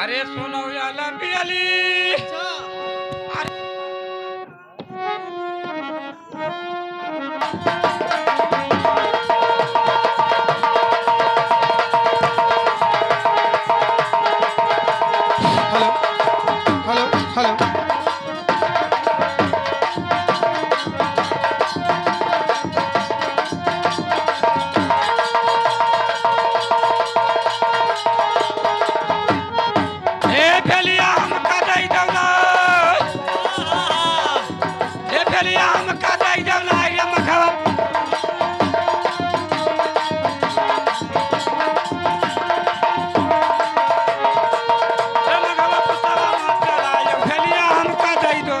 अरे सुनो याला पियाली हेलो हेलो हेलो ए फेलिया हमका दई दौला ए फेलिया हमका दई दौला ये मखवा ए मखवा पुतवा मत चला ये फेलिया हमका दई दो